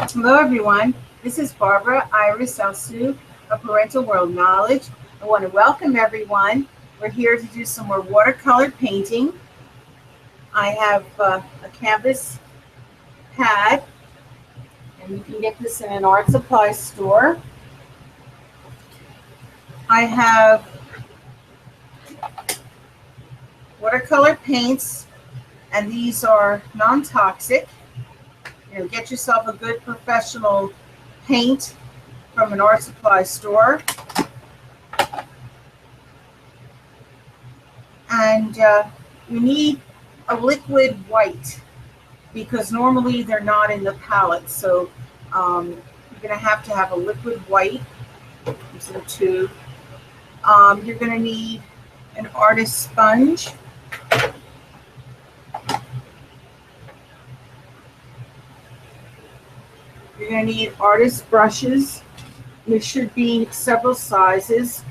Hello everyone, this is Barbara Iris Alsu of Parental World Knowledge. I want to welcome everyone. We're here to do some more watercolor painting. I have a canvas pad, and you can get this in an art supply store. I have watercolor paints, and these are non-toxic. Get yourself a good professional paint from an art supply store. And you need a liquid white because normally they're not in the palette. So you're going to have a liquid white. This is a tube. You're going to need an artist sponge. You're going to need artist brushes. There should be several sizes,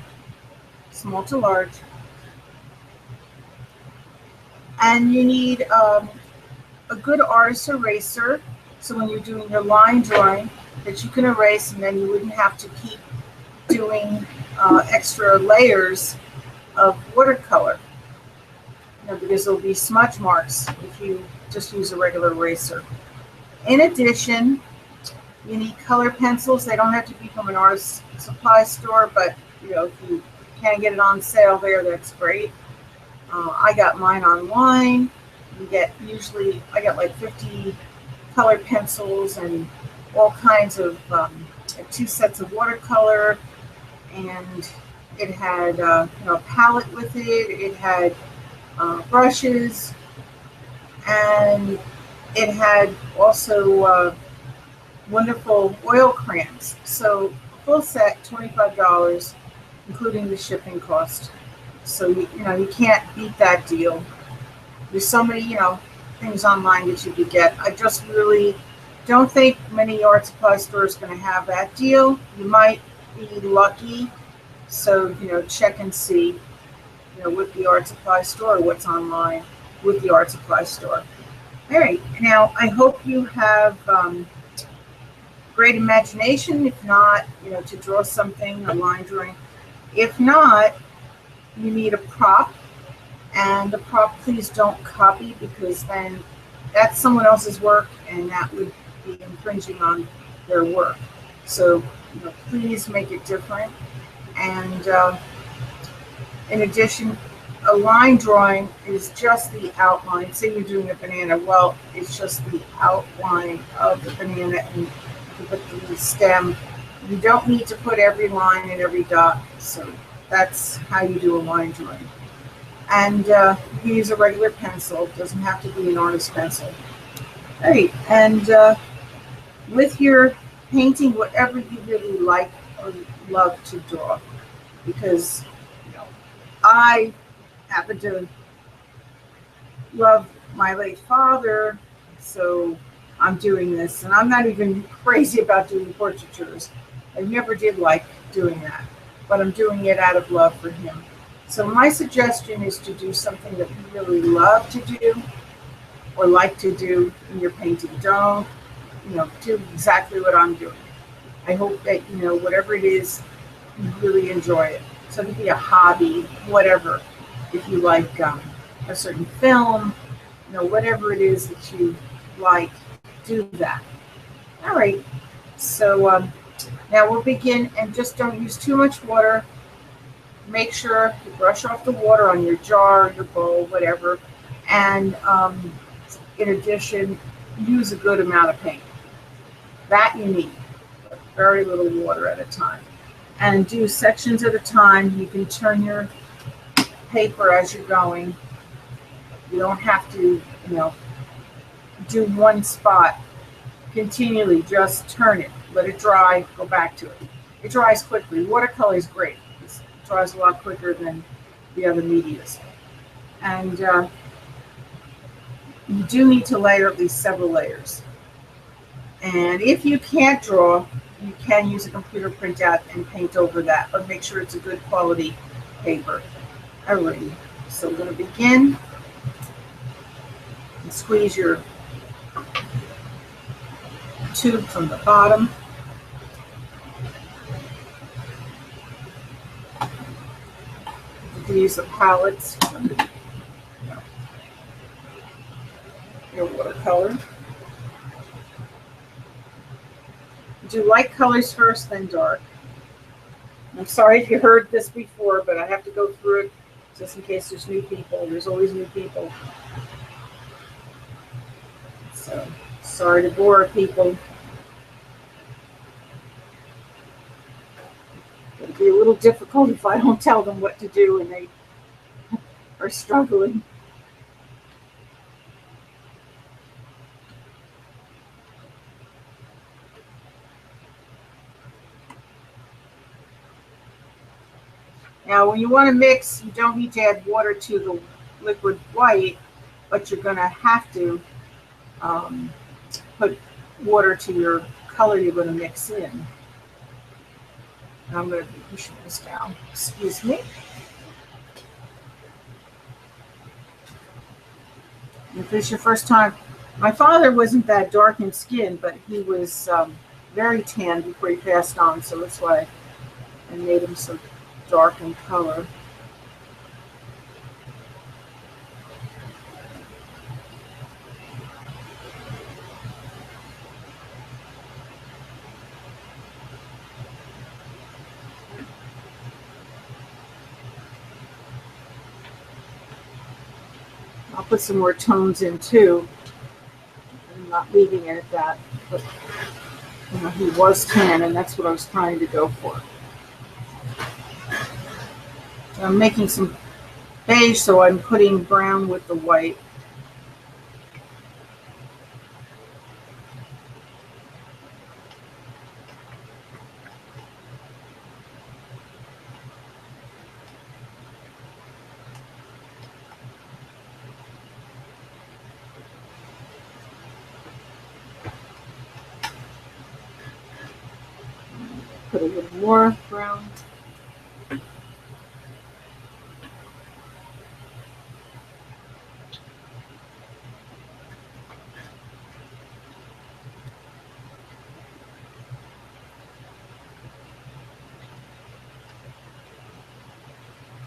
small to large. And you need a good artist eraser, so when you're doing your line drawing, that you can erase, and then you wouldn't have to keep doing extra layers of watercolor. Because there'll be smudge marks if you just use a regular eraser. In addition, you need color pencils. They don't have to be from an artist supply store, but if you can get it on sale there, that's great. I got mine online. I got like 50 color pencils and all kinds of 2 sets of watercolor, and it had a palette with it. It had brushes, and it had also wonderful oil crayons. So full set, $25, including the shipping cost. So you can't beat that deal. There's so many things online that you could get. I just really don't think many art supply stores are going to have that deal. You might be lucky. So check and see with the art supply store what's online with the art supply store. All right, now I hope you have great imagination. If not, to draw something, a line drawing. If not, you need a prop, and the prop, please don't copy, because then that's someone else's work and that would be infringing on their work. So please make it different. And in addition, a line drawing is just the outline. Say you're doing a banana, well, it's just the outline of the banana, and you put the stem. You don't need to put every line and every dot. So that's how you do a line drawing. And you use a regular pencil. It doesn't have to be an artist pencil. All right, and with your painting, whatever you really like or love to draw, because I happen to love my late father, so I'm doing this, and I'm not even crazy about doing portraitures. I never did like doing that, but I'm doing it out of love for him. So my suggestion is to do something that you really love to do or like to do in your painting. Don't, do exactly what I'm doing. I hope that, whatever it is, you really enjoy it. So it could be a hobby, whatever. If you like a certain film, whatever it is that you like, do that. All right. So now we'll begin, and just don't use too much water. Make sure you brush off the water on your jar, your bowl, whatever. And in addition, use a good amount of paint. That you need, but very little water at a time. And do sections at a time. You can turn your paper as you're going. You don't have to, do one spot continually. Just turn it, let it dry, go back to it. It dries quickly. Watercolor is great. It dries a lot quicker than the other medias. And you do need to layer at least several layers. And if you can't draw, you can use a computer printout and paint over that, but make sure it's a good quality paper. Alrighty, so we're going to begin. And squeeze your tube from the bottom. You can use the palettes from your watercolor. Do light colors first, then dark. I'm sorry if you heard this before, but I have to go through it just in case there's new people. There's always new people. So, sorry to bore people. It'll be a little difficult if I don't tell them what to do and they are struggling. Now, when you want to mix, you don't need to add water to the liquid white, but you're going to have to put water to your color you're going to mix in. And I'm going to be pushing this down. Excuse me. If this is your first time, my father wasn't that dark in skin, but he was very tan before he passed on, so that's why I made him so dark in color. I'll put some more tones in too. I'm not leaving it at that, but you know, he was tan, and that's what I was trying to go for. I'm making some beige, so I'm putting brown with the white. Put a little more brown.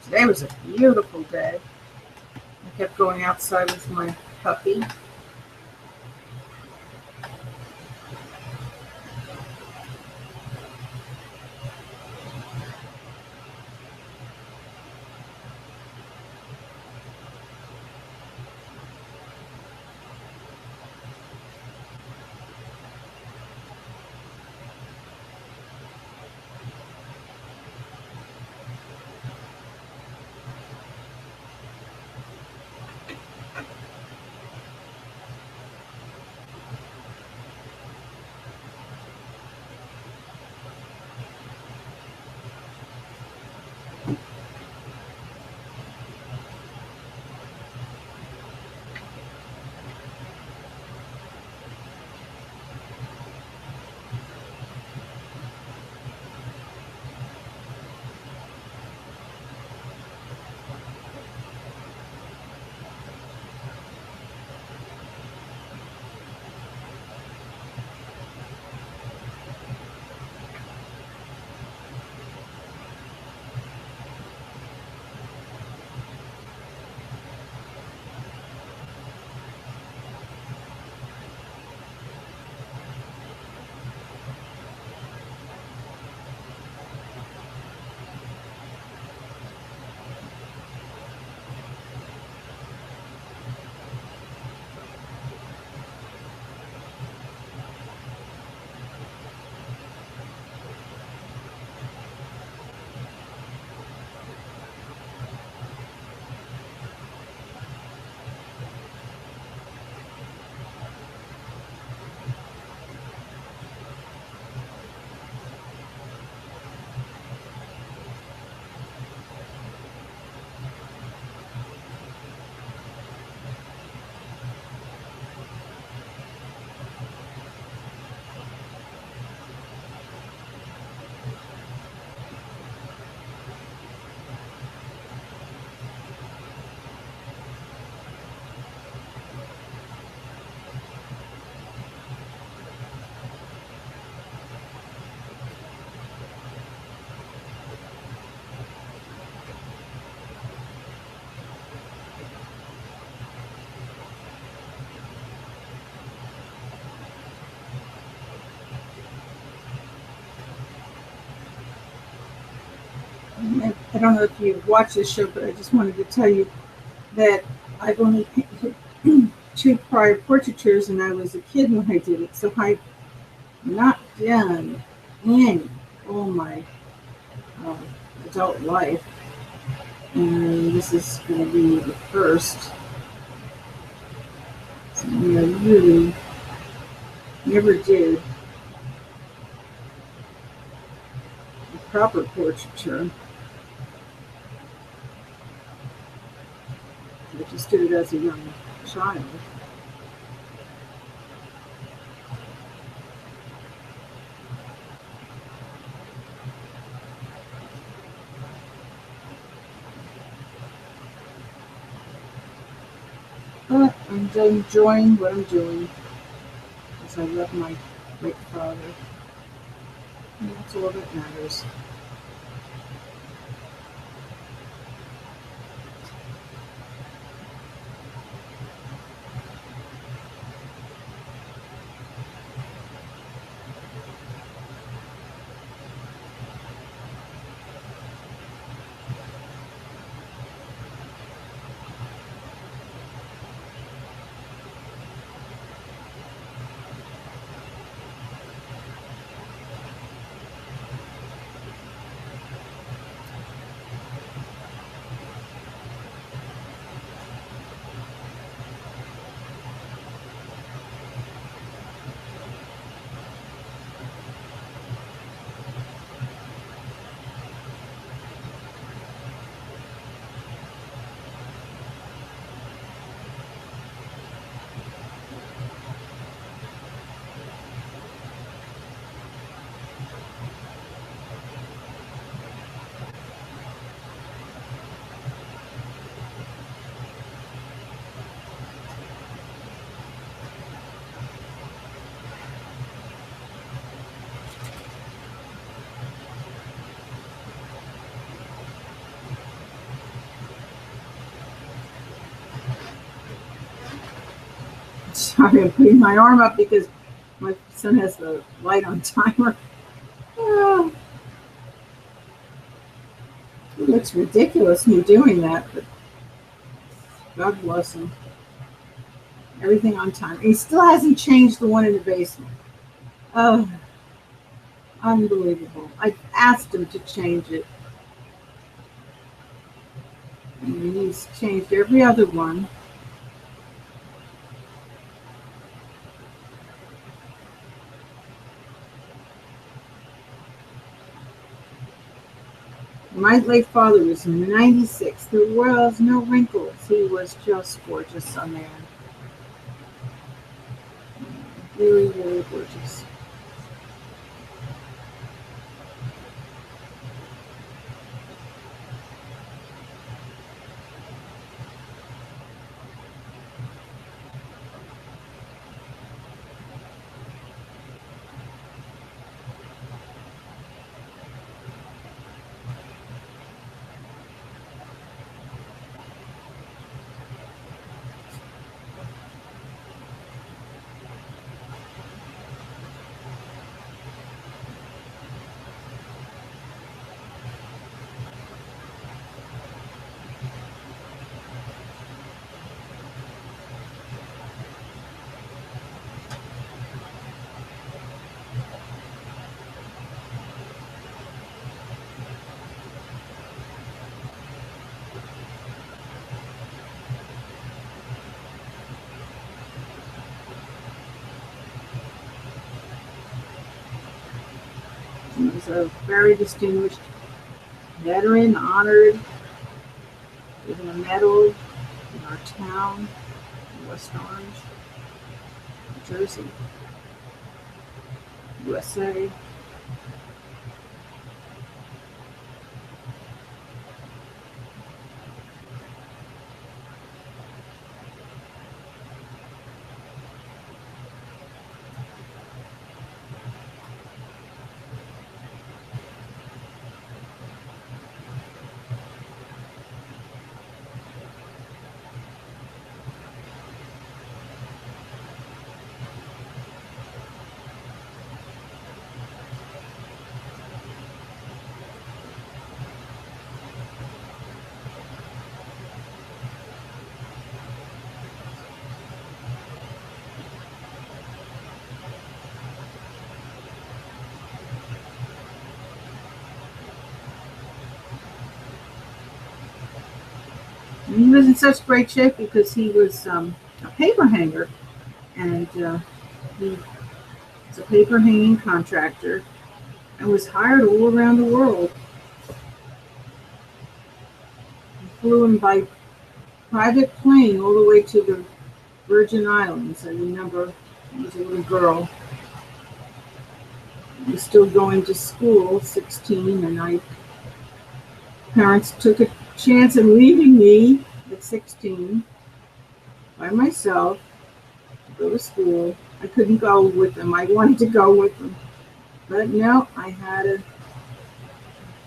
Today was a beautiful day. I kept going outside with my puppy. don't know if you've watched this show, but I just wanted to tell you that I've only painted 2 prior portraitures, and I was a kid when I did it, so I've not done any all my adult life, and this is going to be the first. So I really never did a proper portraiture. I just did it as a young child. But I'm enjoying what I'm doing, because I love my late father, and that's all that matters. Sorry, I'm putting my arm up because my son has the light on timer. Oh, it looks ridiculous me doing that, but God bless him. Everything on time. He still hasn't changed the one in the basement. Oh, unbelievable. I asked him to change it, and he's changed every other one. My late father was 96. There was no wrinkles. He was just gorgeous, a man. Really, really gorgeous. He was a very distinguished veteran, honored, given a medal in our town, in West Orange, New Jersey, USA. he was in such great shape because he was a paper hanger, and he was a paper hanging contractor and was hired all around the world. He flew him by private plane all the way to the Virgin Islands. I remember I was a little girl. I was still going to school, 16, and my parents took a chance of leaving me at 16 by myself to go to school. I couldn't go with them. I wanted to go with them. But no, I had to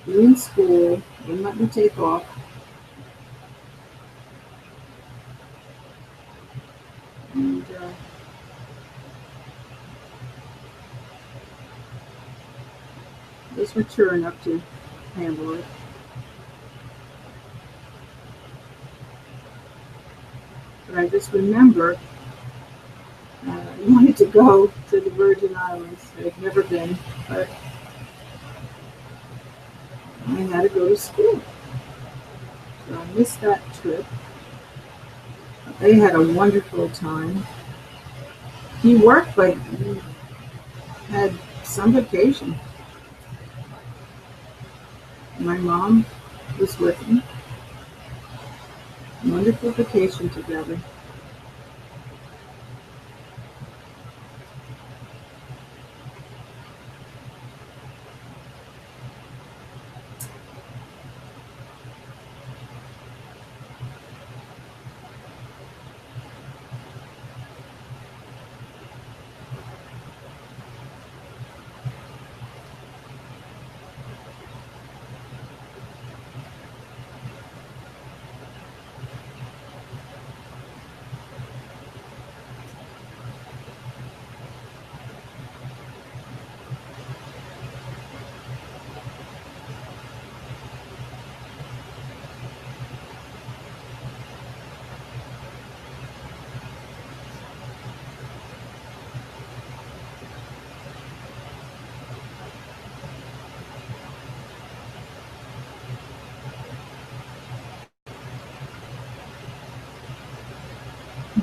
be in school. They wouldn't let me take off. And I was mature enough to handle it. But I just remember I wanted to go to the Virgin Islands. I'd never been, but I had to go to school. So I missed that trip. They had a wonderful time. He worked, but he had some vacation. My mom was with him. Wonderful vacation together.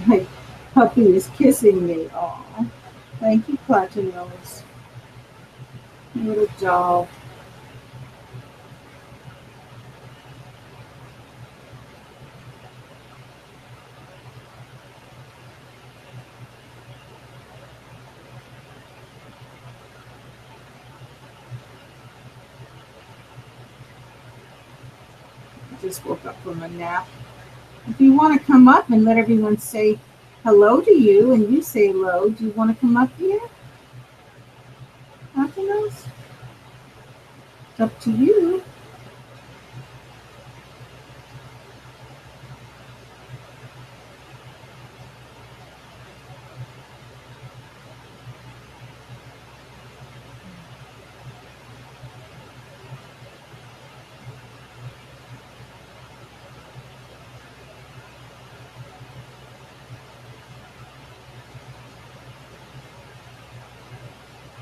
My puppy is kissing me. Aw, thank you, Platinose. Little doll. I just woke up from a nap. If you want to come up and let everyone say hello to you, and you say hello, do you want to come up here? Platinose? It's up to you.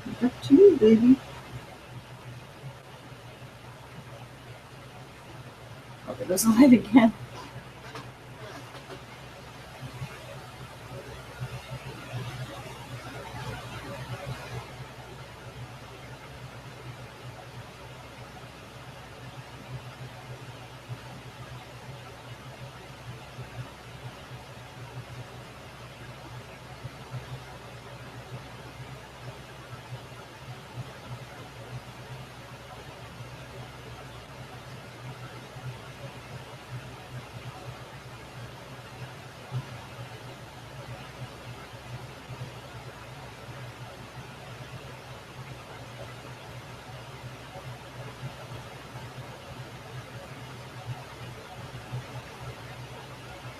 It's up to you, baby. Okay, there's a light again.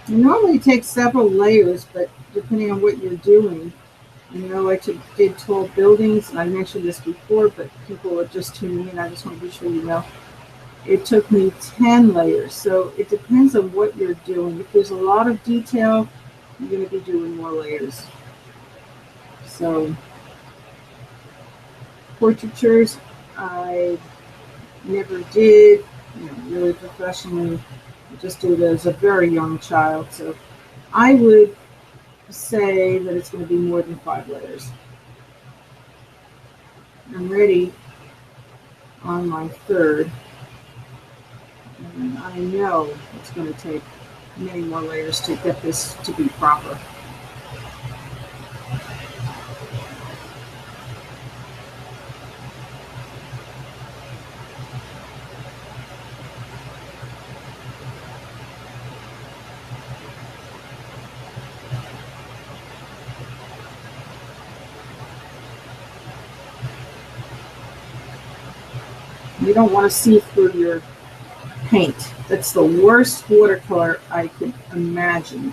It normally takes several layers, but depending on what you're doing, I did tall buildings, and I mentioned this before, but people are just tuning in. I just want to be sure you know. It took me 10 layers, so it depends on what you're doing. If there's a lot of detail, you're going to be doing more layers. So, portraitures, I never did, really professionally. I just did it as a very young child, so I would say that it's going to be more than 5 layers. I'm ready on my third, and I know it's going to take many more layers to get this to be proper. You don't want to see through your paint. That's the worst watercolor I could imagine.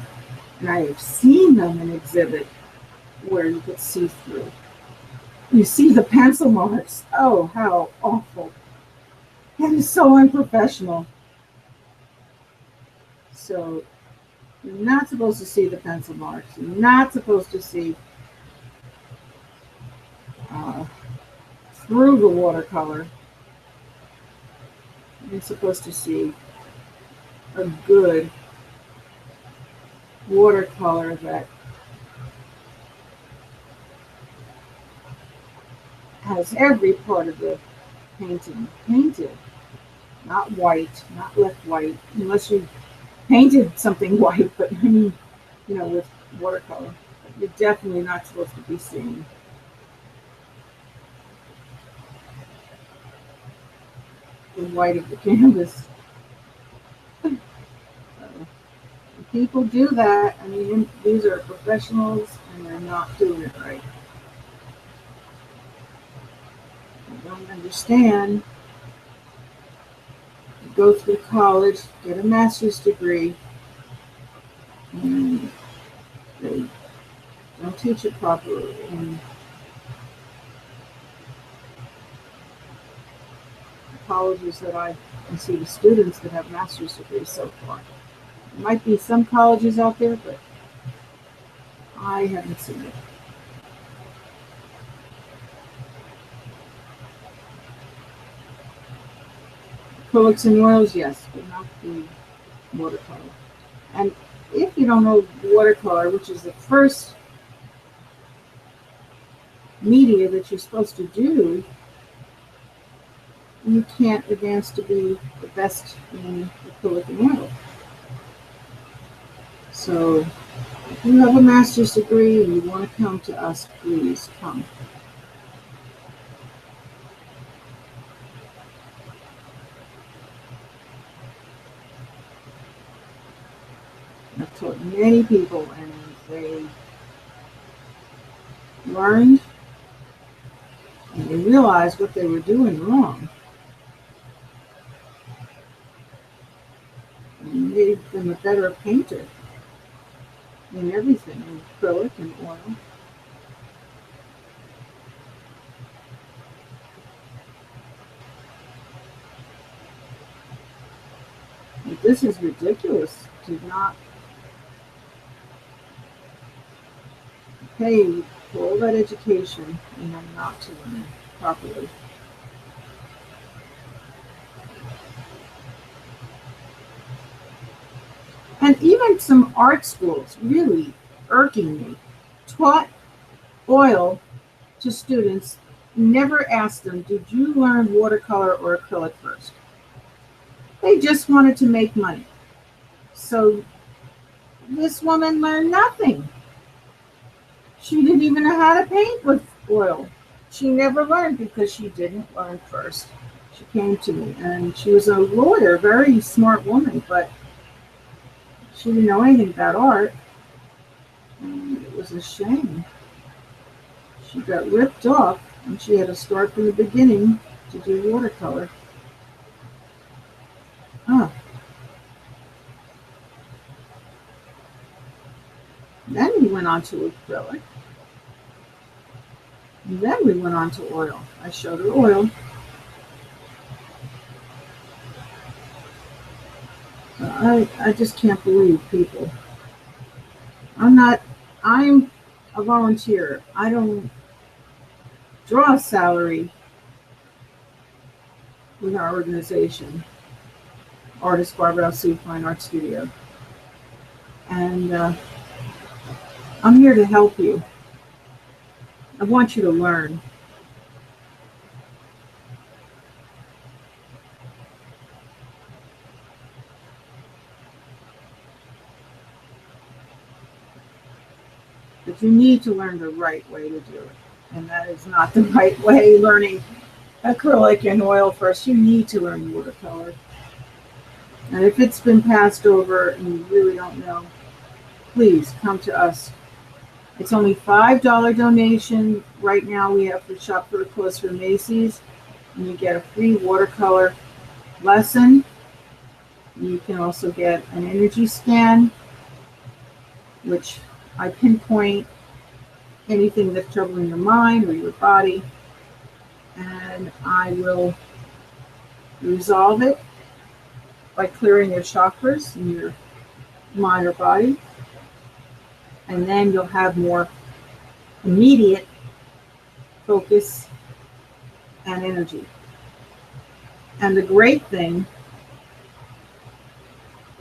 And I have seen them in exhibit where you could see through. You see the pencil marks. Oh, how awful. That is so unprofessional. So you're not supposed to see the pencil marks. You're not supposed to see through the watercolor. You're supposed to see a good watercolor that has every part of the painting painted. Not white, not left white, unless you painted something white, but I mean, with watercolor. You're definitely not supposed to be seeing the white of the canvas. People do that. I mean, these are professionals and they're not doing it right. I don't understand. You go through college, get a master's degree, and they don't teach it properly. And colleges that I see the students that have master's degrees so far. There might be some colleges out there, but I haven't seen it. Acrylics and oils, yes, but not the watercolor. And if you don't know watercolor, which is the first media that you're supposed to do, you can't advance to be the best in acrylic and oil. So if you have a master's degree and you want to come to us, please come. I've taught many people and they learned and they realized what they were doing wrong. And made them a better painter in everything, in acrylic and oil. But this is ridiculous to not pay for all that education and then not to learn properly. And even some art schools, really irking me, taught oil to students, never asked them, did you learn watercolor or acrylic first? They just wanted to make money. So this woman learned nothing. She didn't even know how to paint with oil. She never learned because she didn't learn first. She came to me and she was a lawyer, very smart woman, but she didn't know anything about art. And it was a shame. She got ripped off and she had to start from the beginning to do watercolor. Then we went on to acrylic. And then we went on to oil. I showed her oil. I just can't believe people. I'm a volunteer. I don't draw a salary with our organization. artist Barbara L. Fine Art Studio. And I'm here to help you. I want you to learn. But you need to learn the right way to do it. And that is not the right way, learning acrylic and oil first. You need to learn watercolor. And if it's been passed over and you really don't know, please come to us. It's only $5 donation right now. We have for Shop for a Close for Macy's, and you get a free watercolor lesson. You can also get an energy scan, which I pinpoint anything that's troubling your mind or your body, and I will resolve it by clearing your chakras in your mind or body, and then you'll have more immediate focus and energy. And the great thing,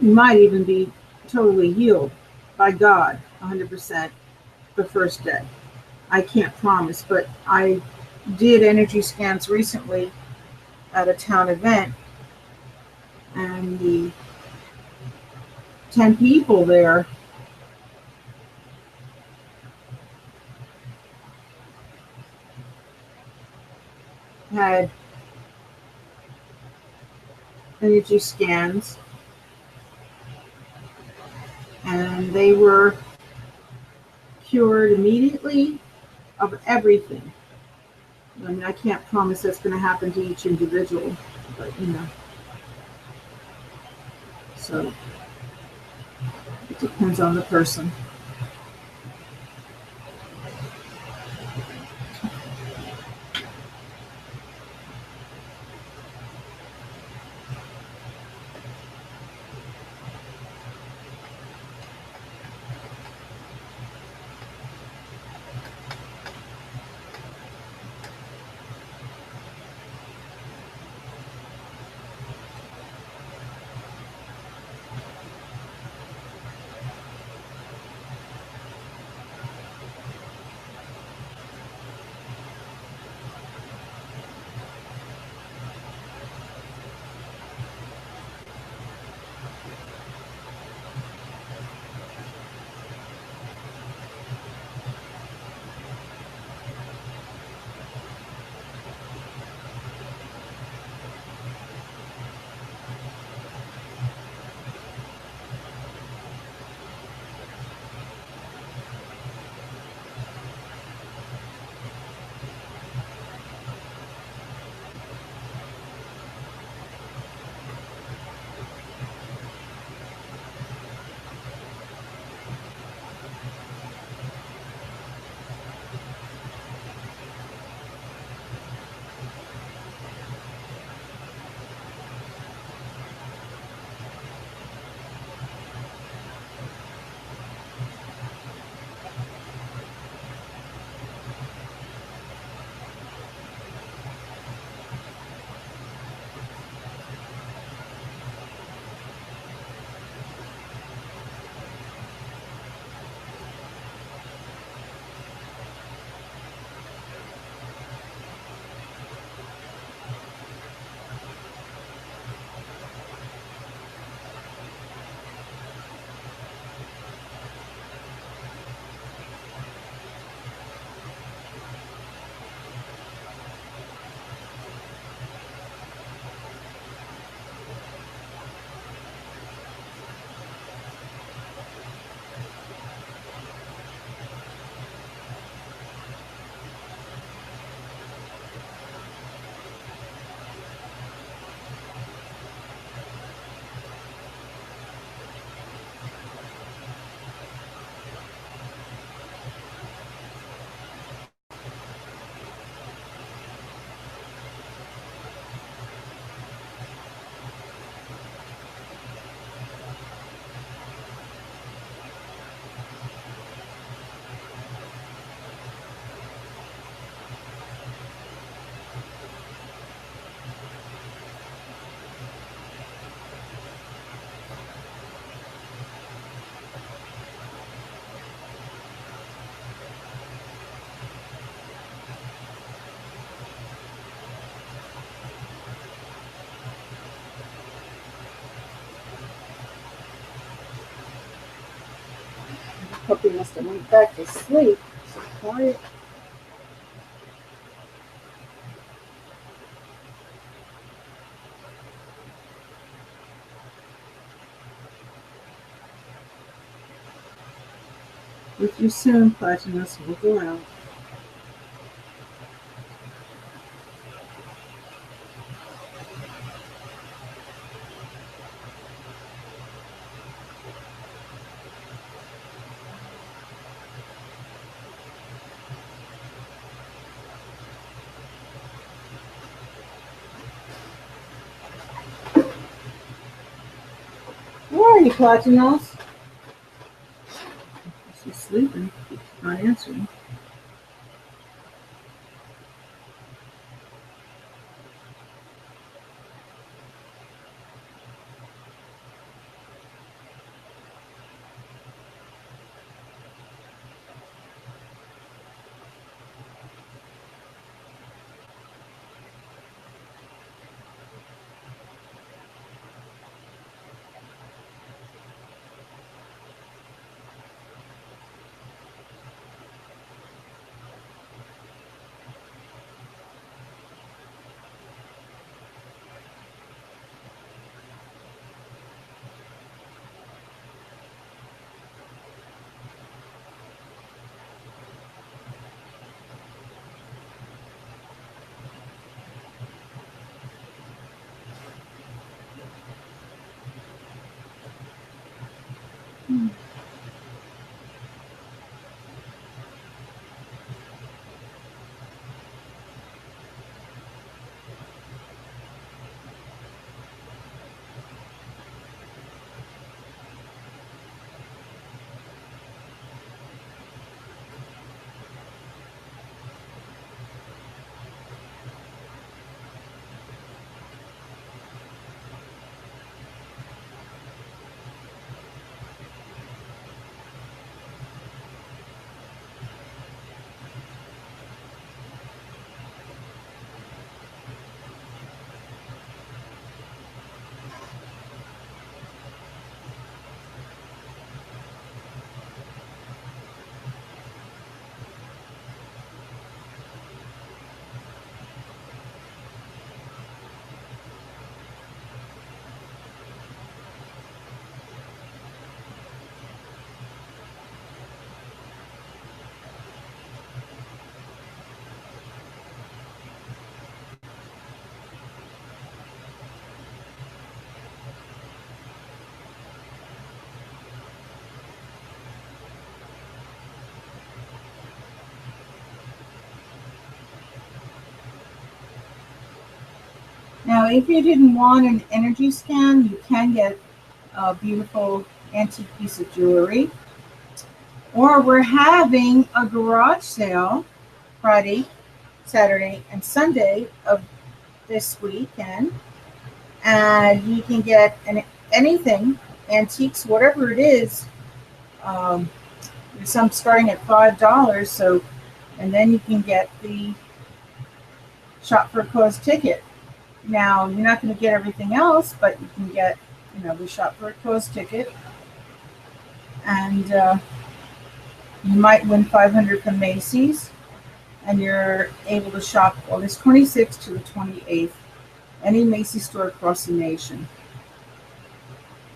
you might even be totally healed by God 100% the first day. I can't promise, but I did energy scans recently at a town event, and the 10 people there had energy scans, and they were cured immediately of everything. I mean, I can't promise that's going to happen to each individual, but so it depends on the person. puppy must have went back to sleep. So quiet. With you soon, Platinus. We'll go out. Where are you, Platinus? She's sleeping. She's not answering. Now, if you didn't want an energy scan, you can get a beautiful antique piece of jewelry. Or we're having a garage sale Friday, Saturday, and Sunday of this weekend. And you can get anything, antiques, whatever it is. There's some starting at $5. So, and then you can get the Shop for a Cause ticket. Now, you're not going to get everything else, but you can get, the Shop for a Cause ticket. And you might win $500 from Macy's. And you're able to shop August 26th to the 28th, any Macy's store across the nation.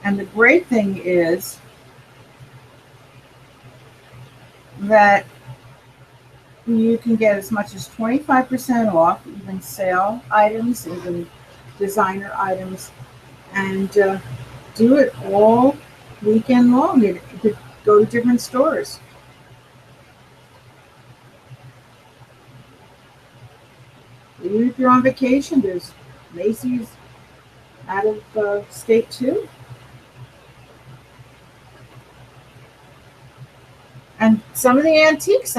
And the great thing is that you can get as much as 25% off, even sale items, even designer items, and do it all weekend long. You could go to different stores. Even if you're on vacation, there's Macy's out of state too. And some of the antiques,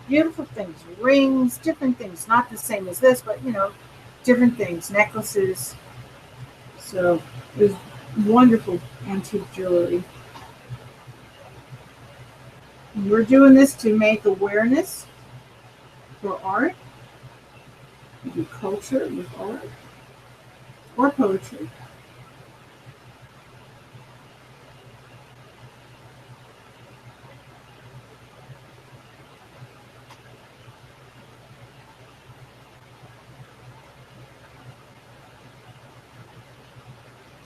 beautiful things, rings, different things, not the same as this, but different things, necklaces. So there's wonderful antique jewelry. And we're doing this to make awareness for art. You do culture with art or poetry.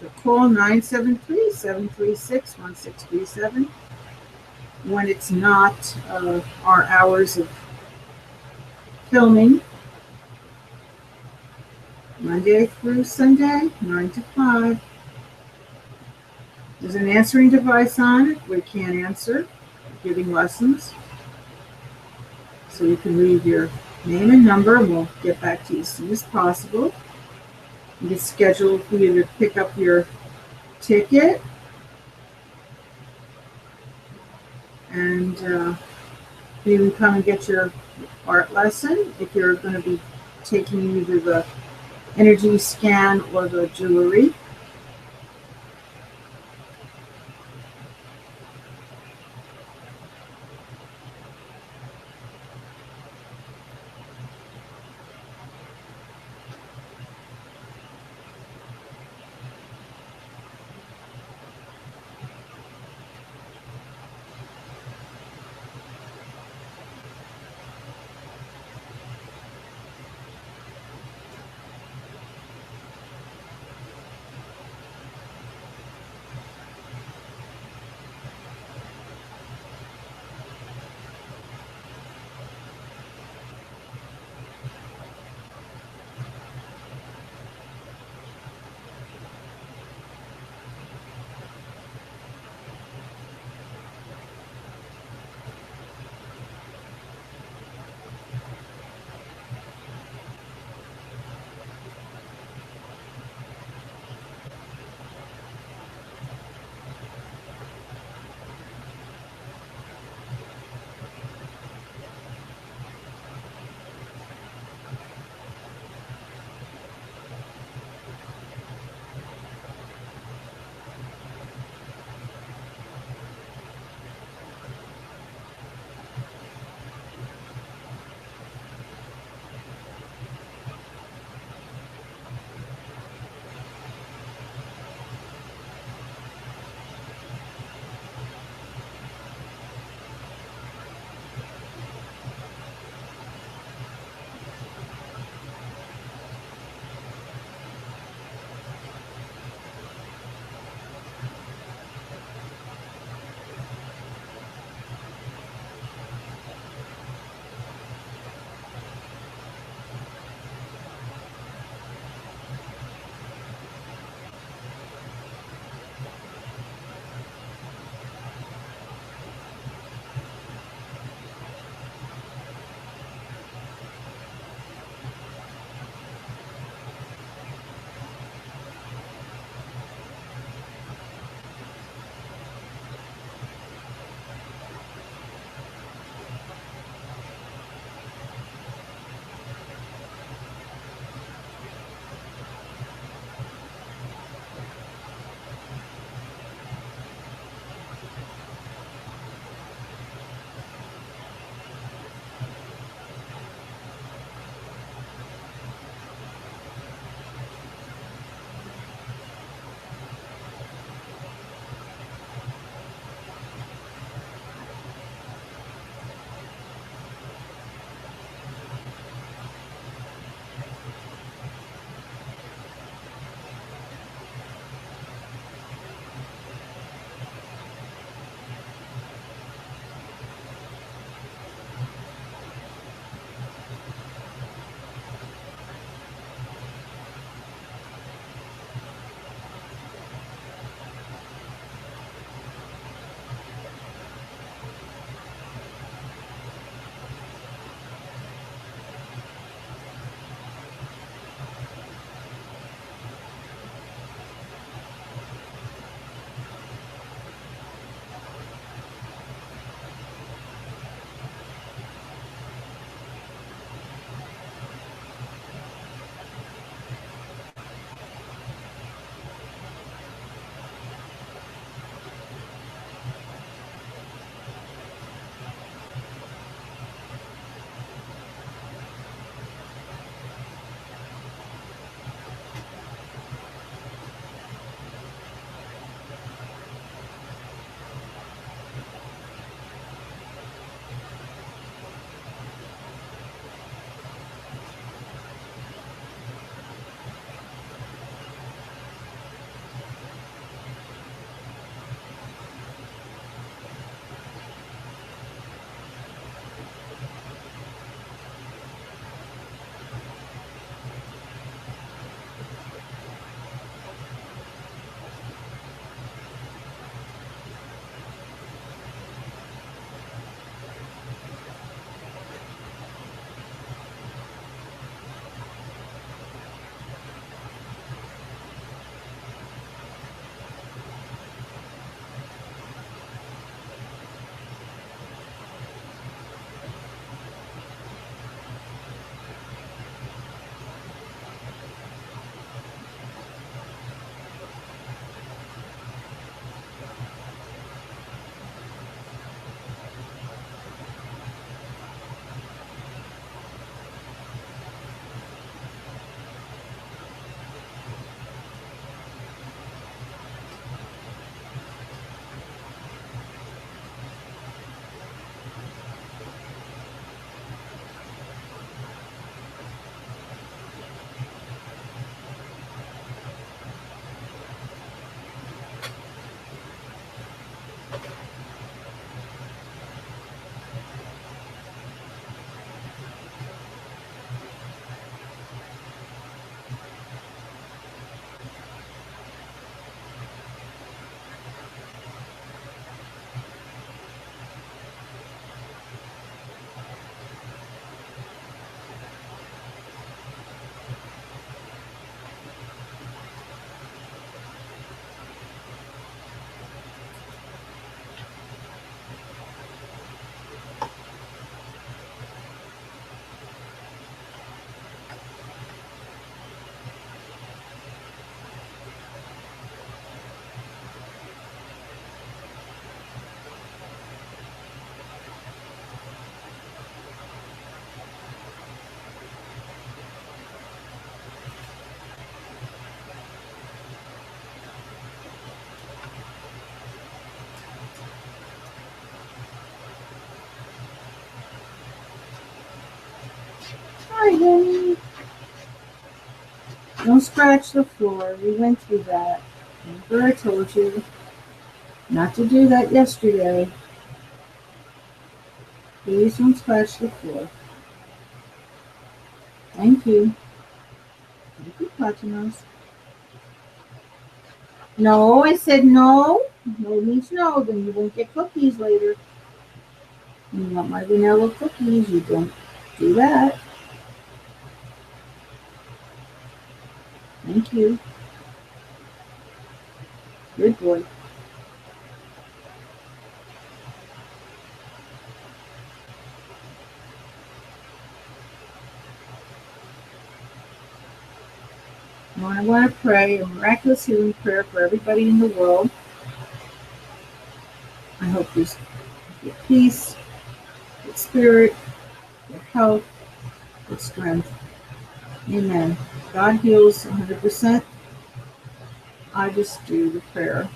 call 973-736-1637 when it's not our hours of filming. Monday through Sunday, 9 to 5. There's an answering device on it. We can't answer. We're giving lessons. So you can leave your name and number, and we'll get back to you as soon as possible. You get scheduled for you to pick up your ticket. And you can come and get your art lesson if you're going to be taking either the energy scan or the jewelry. right, honey. Don't scratch the floor. We went through that. Remember I told you not to do that yesterday. Please don't scratch the floor. Thank you. Thank you, Platinos. No, I said no. No means no. Then you won't get cookies later. You want my vanilla cookies. You don't do that. Thank you. Good boy. Now I want to pray a miraculous healing prayer for everybody in the world. I hope you get peace, good spirit, good health, good strength. Amen. God heals 100%. I just do the prayer.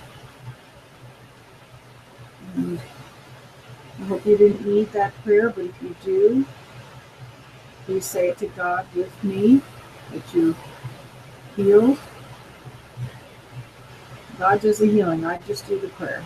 And I hope you didn't need that prayer, but if you do, please say it to God with me that you healed. God does the healing. I just do the prayer.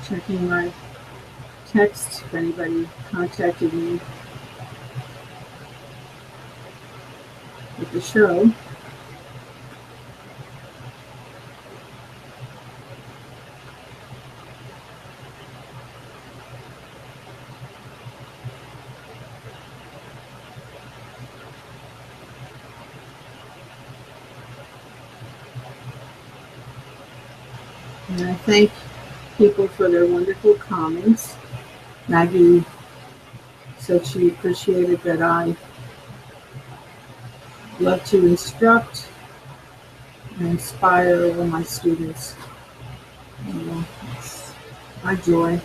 checking my text if anybody contacted me with the show. And I thank people for their wonderful comments. Maggie said she appreciated that I love to instruct and inspire all my students. It's my joy.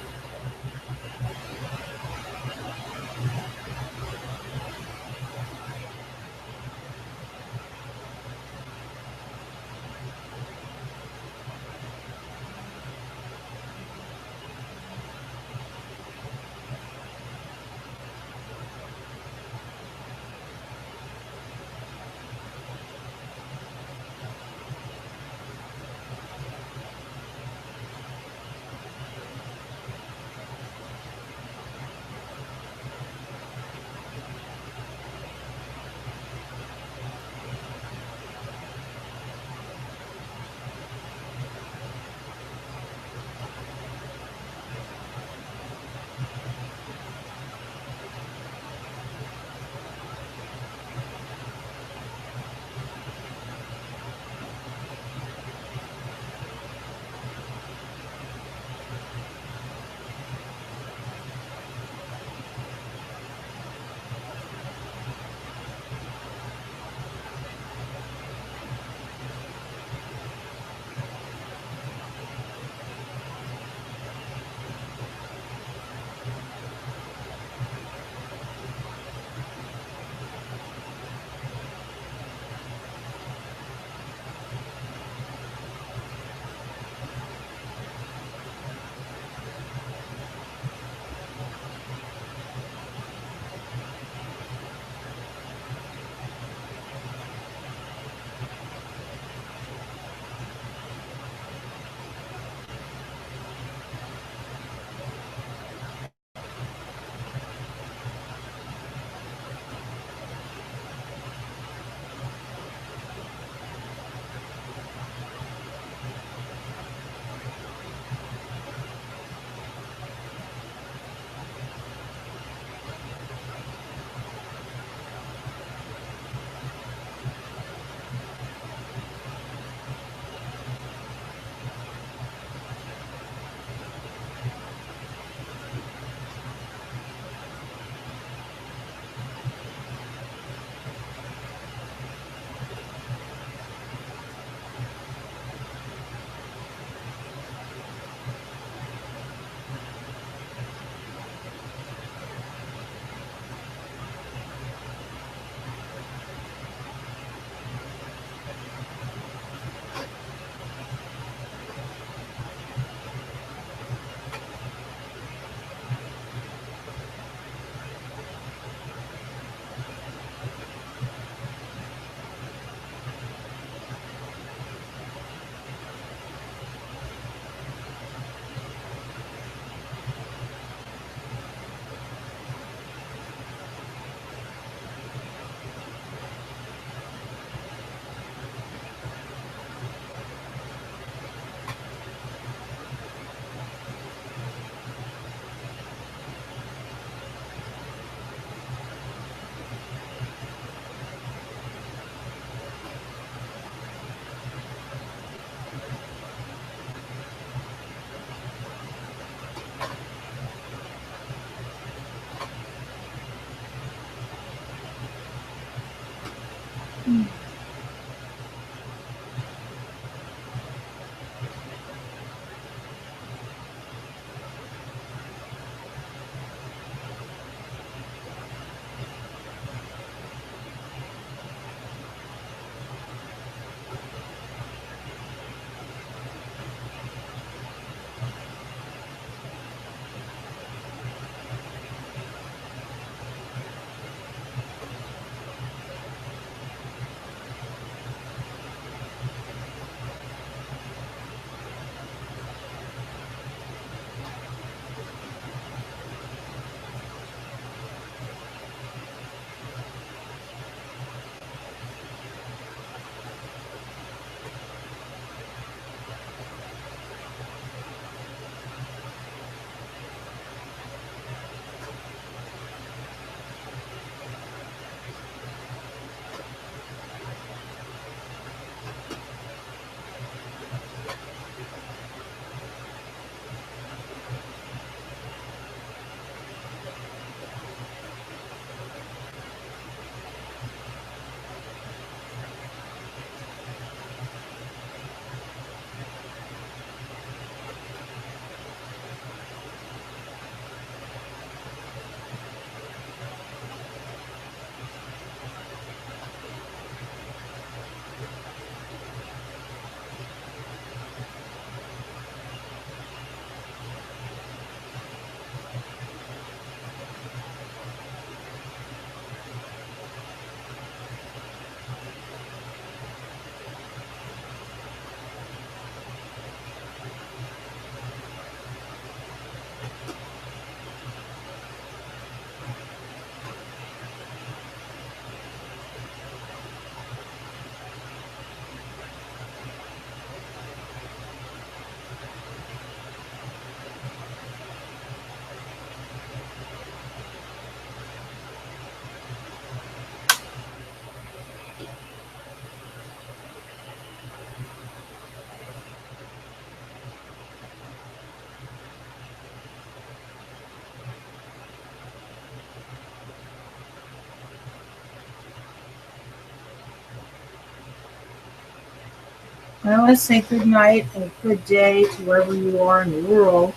I want to say good night and good day to wherever you are in the world.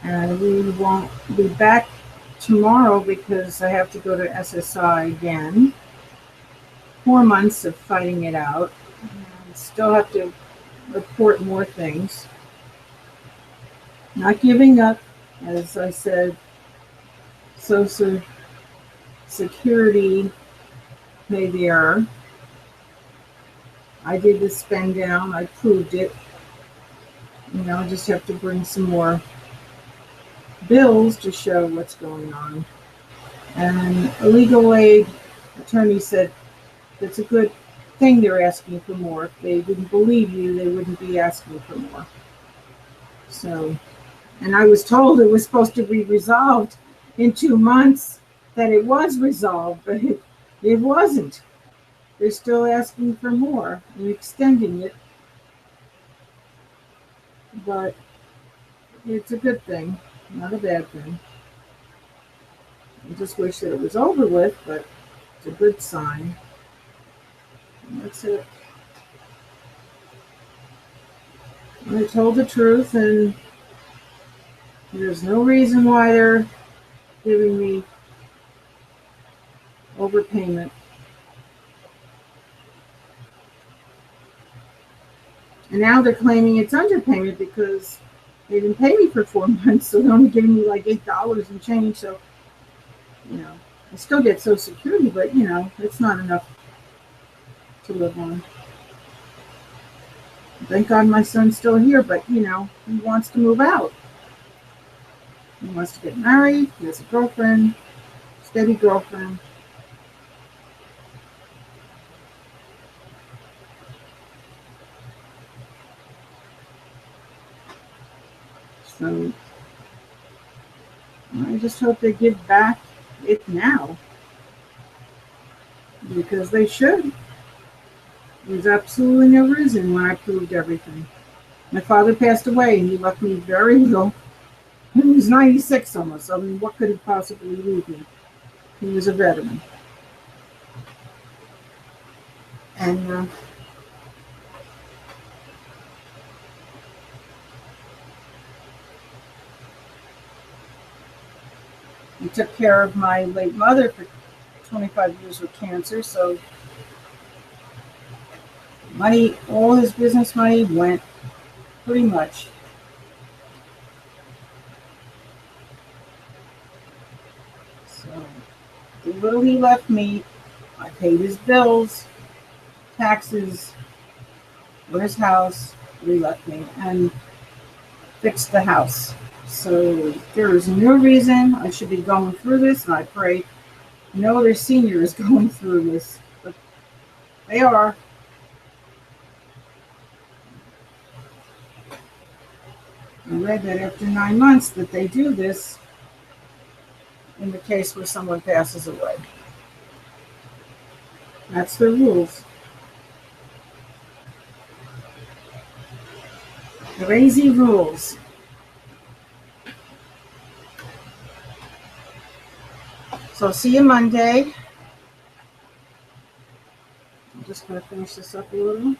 And we won't be back tomorrow because I have to go to SSI again. 4 months of fighting it out. And still have to report more things. Not giving up, as I said. Social Security made the error. I did the spend down. I proved it. I just have to bring some more bills to show what's going on. And a legal aid attorney said that's a good thing they're asking for more. If they didn't believe you, they wouldn't be asking for more. So, and I was told it was supposed to be resolved in 2 months, that it was resolved, but it wasn't. They're still asking for more and extending it. But it's a good thing, not a bad thing. I just wish that it was over with, but it's a good sign. And that's it. I told the truth, and there's no reason why they're giving me overpayment. And now they're claiming it's underpayment because they didn't pay me for 4 months, so they only gave me like $8 and change. So, I still get Social Security, but it's not enough to live on. Thank God my son's still here, but he wants to move out. He wants to get married. He has a girlfriend, steady girlfriend. So I just hope they give back it now, because they should. There's absolutely no reason when I proved everything. My father passed away and he left me very little. He was 96 almost. I mean, what could he possibly leave me? He was a veteran. And he took care of my late mother for 25 years with cancer. So money, all his business money went pretty much. So the little he left me, I paid his bills, taxes for his house that he left me, and fixed the house. So there is no reason I should be going through this, and I pray no other senior is going through this, but they are. I read that after 9 months that they do this in the case where someone passes away. That's the rules. Crazy rules. So see you Monday. I'm just going to finish this up a little.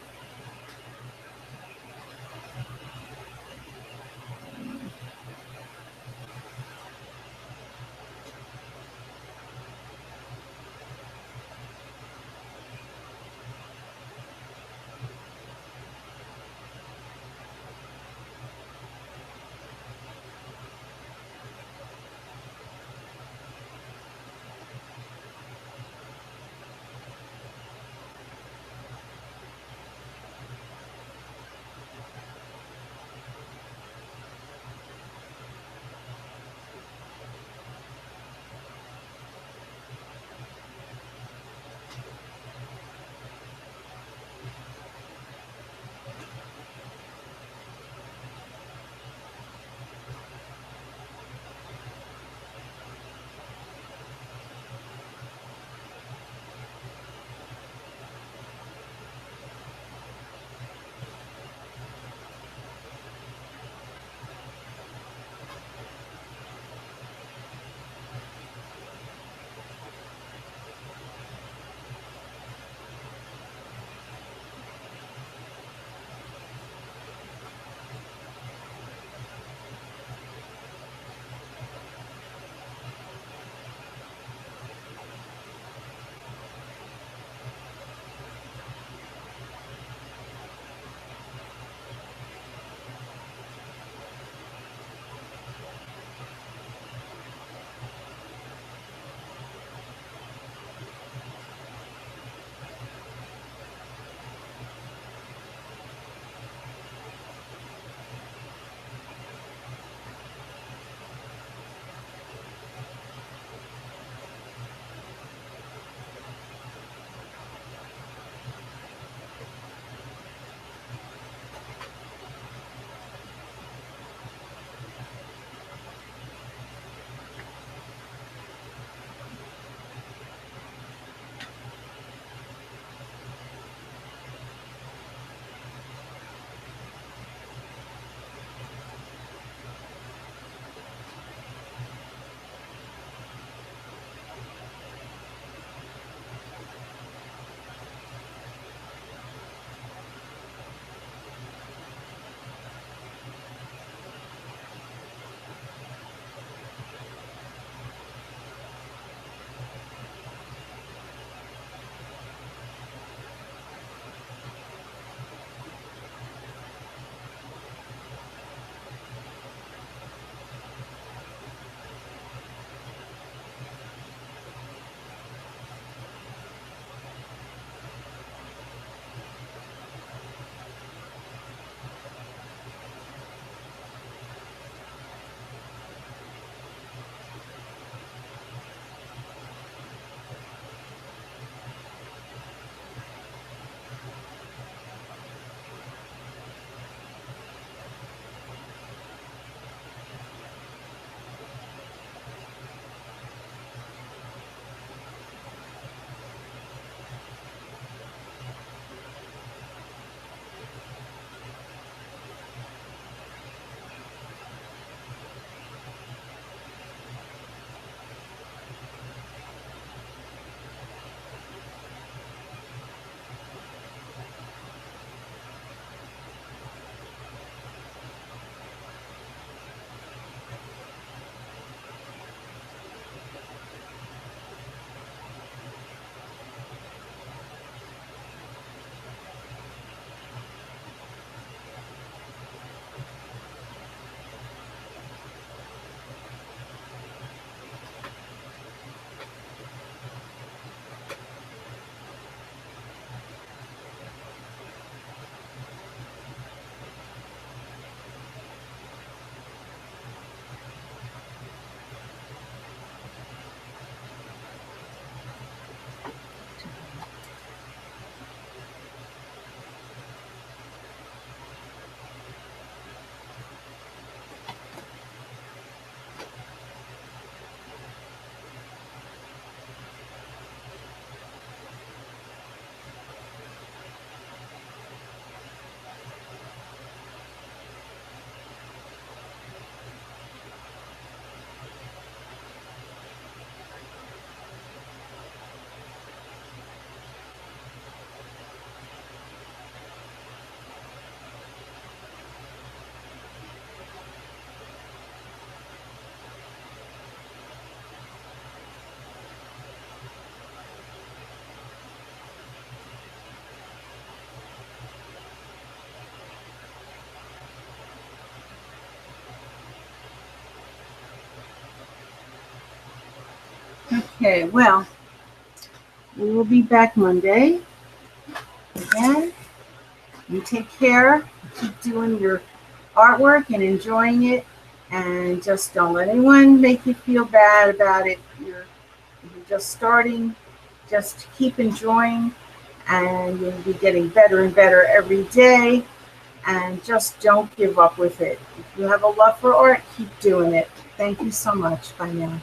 Okay, well, we will be back Monday again. You take care. Keep doing your artwork and enjoying it. And just don't let anyone make you feel bad about it. You're just starting. Just keep enjoying, and you'll be getting better and better every day. And just don't give up with it. If you have a love for art, keep doing it. Thank you so much. Bye now.